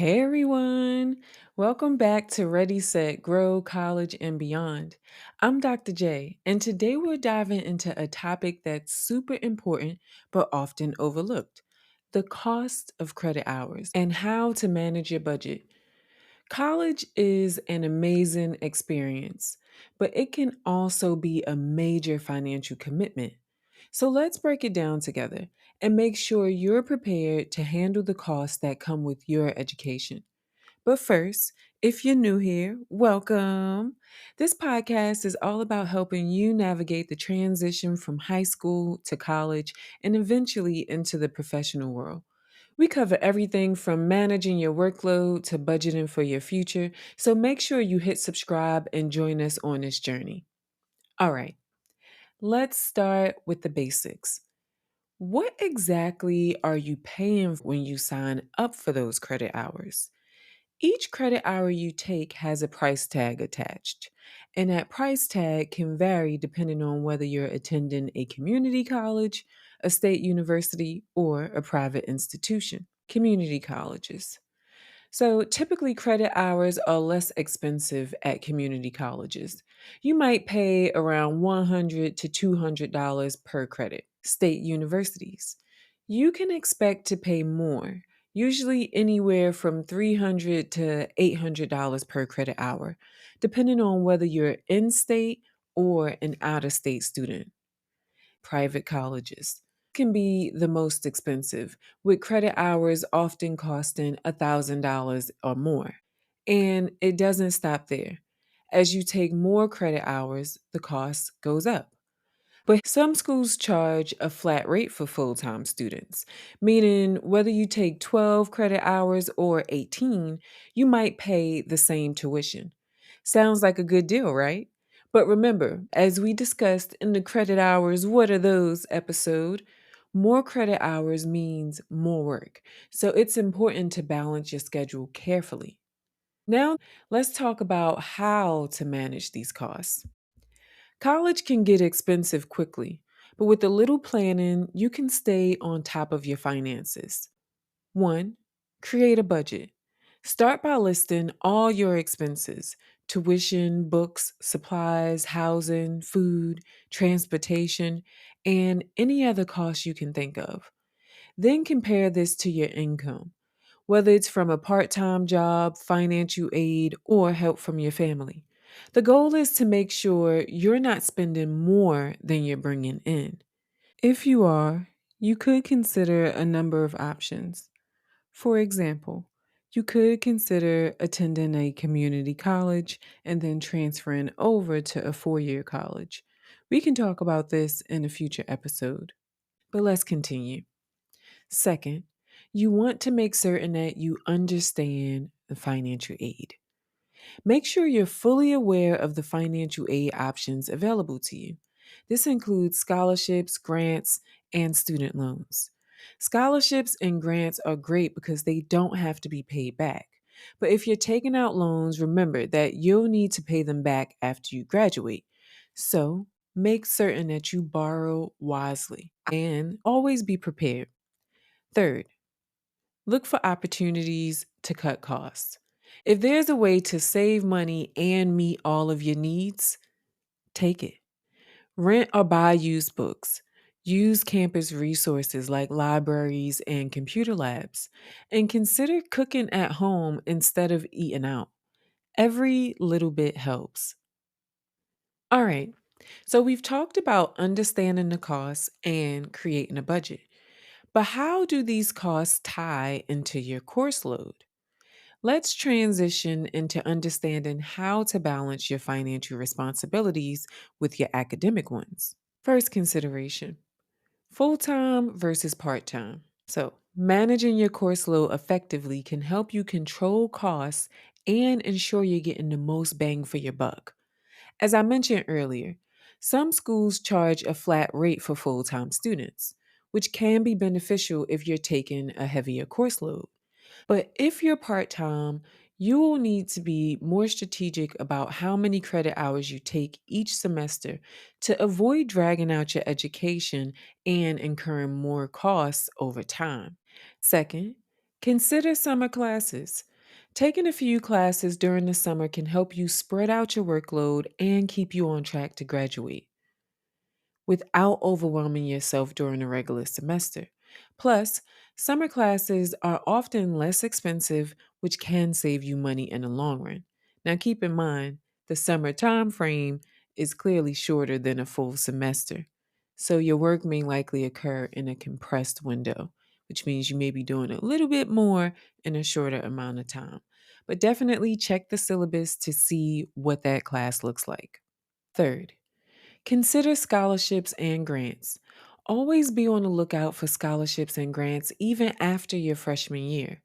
Hey everyone, welcome back to Ready, Set, Grow, College, and Beyond. I'm Dr. J, and today we're diving into a topic that's super important but often overlooked: the cost of credit hours and how to manage your budget. College is an amazing experience, but it can also be a major financial commitment. So let's break it down together and make sure you're prepared to handle the costs that come with your education. But first, if you're new here, welcome. This podcast is all about helping you navigate the transition from high school to college and eventually into the professional world. We cover everything from managing your workload to budgeting for your future, so make sure you hit subscribe and join us on this journey. All right, let's start with the basics. What exactly are you paying when you sign up for those credit hours? Each credit hour you take has a price tag attached, and that price tag can vary depending on whether you're attending a community college, a state university, or a private institution. Community colleges. So typically, credit hours are less expensive at community colleges. You might pay around $100 to $200 per credit. State universities. You can expect to pay more, usually anywhere from $300 to $800 per credit hour, depending on whether you're in state or an out of state student. Private colleges can be the most expensive, with credit hours often costing $1,000 or more. And it doesn't stop there. As you take more credit hours, the cost goes up. But some schools charge a flat rate for full time students, meaning whether you take 12 credit hours or 18, you might pay the same tuition. Sounds like a good deal, right? But remember, as we discussed in the credit hours, what are those episode? More credit hours means more work. So it's important to balance your schedule carefully. Now, let's talk about how to manage these costs. College can get expensive quickly, but with a little planning, you can stay on top of your finances. 1. Create a budget. Start by listing all your expenses: tuition, books, supplies, housing, food, transportation, and any other costs you can think of. Then compare this to your income, whether it's from a part time job, financial aid, or help from your family. The goal is to make sure you're not spending more than you're bringing in. If you are, you could consider a number of options. For example, you could consider attending a community college and then transferring over to a 4 year college. We can talk about this in a future episode, but let's continue. Second, you want to make certain that you understand the financial aid. Make sure you're fully aware of the financial aid options available to you. This includes scholarships, grants, and student loans. Scholarships and grants are great because they don't have to be paid back. But if you're taking out loans, remember that you'll need to pay them back after you graduate. So make certain that you borrow wisely and always be prepared. Third, look for opportunities to cut costs. If there's a way to save money and meet all of your needs, take it. Rent or buy used books. Use campus resources like libraries and computer labs. And consider cooking at home instead of eating out. Every little bit helps. All right, so we've talked about understanding the costs and creating a budget. But how do these costs tie into your course load? Let's transition into understanding how to balance your financial responsibilities with your academic ones. First consideration: full time versus part time. So, managing your course load effectively can help you control costs and ensure you're getting the most bang for your buck. As I mentioned earlier, some schools charge a flat rate for full time students, which can be beneficial if you're taking a heavier course load. But if you're part time, you will need to be more strategic about how many credit hours you take each semester to avoid dragging out your education and incurring more costs over time. Second, consider summer classes. Taking a few classes during the summer can help you spread out your workload and keep you on track to graduate without overwhelming yourself during a regular semester. Plus, summer classes are often less expensive, which can save you money in the long run. Now, keep in mind, the summer time frame is clearly shorter than a full semester, so your work may likely occur in a compressed window, which means you may be doing a little bit more in a shorter amount of time. But definitely check the syllabus to see what that class looks like. Third, consider scholarships and grants. Always be on the lookout for scholarships and grants even after your freshman year.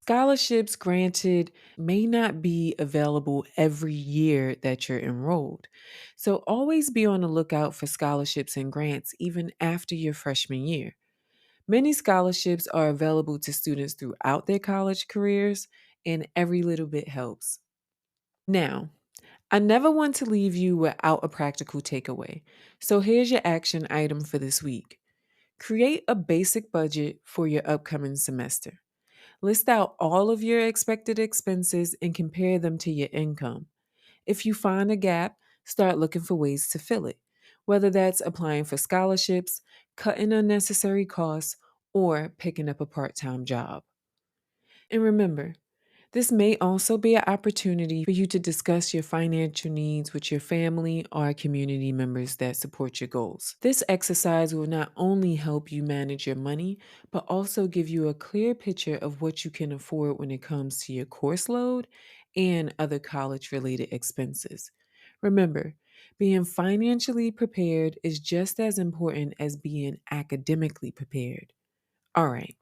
Scholarships granted may not be available every year that you're enrolled. So always be on the lookout for scholarships and grants even after your freshman year. Many scholarships are available to students throughout their college careers, and every little bit helps. Now, I never want to leave you without a practical takeaway. So here's your action item for this week. Create a basic budget for your upcoming semester. List out all of your expected expenses and compare them to your income. If you find a gap, start looking for ways to fill it, whether that's applying for scholarships, cutting unnecessary costs, or picking up a part time job. And remember, this may also be an opportunity for you to discuss your financial needs with your family or community members that support your goals. This exercise will not only help you manage your money, but also give you a clear picture of what you can afford when it comes to your course load and other college related expenses. Remember, being financially prepared is just as important as being academically prepared. All right.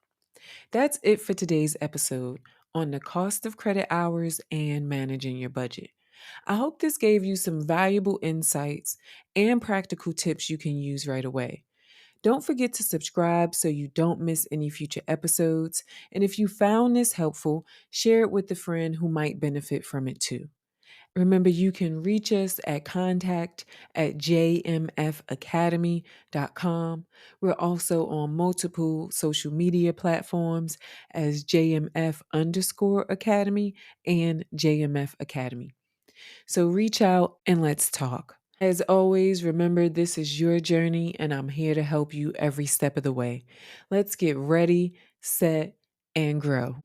That's it for today's episode on the cost of credit hours and managing your budget. I hope this gave you some valuable insights and practical tips you can use right away. Don't forget to subscribe so you don't miss any future episodes. And if you found this helpful, share it with a friend who might benefit from it too. Remember, you can reach us at contact@jmfacademy.com. We're also on multiple social media platforms as JMF underscore Academy and JMF Academy. So reach out and let's talk. As always, remember this is your journey and I'm here to help you every step of the way. Let's get ready, set, and grow.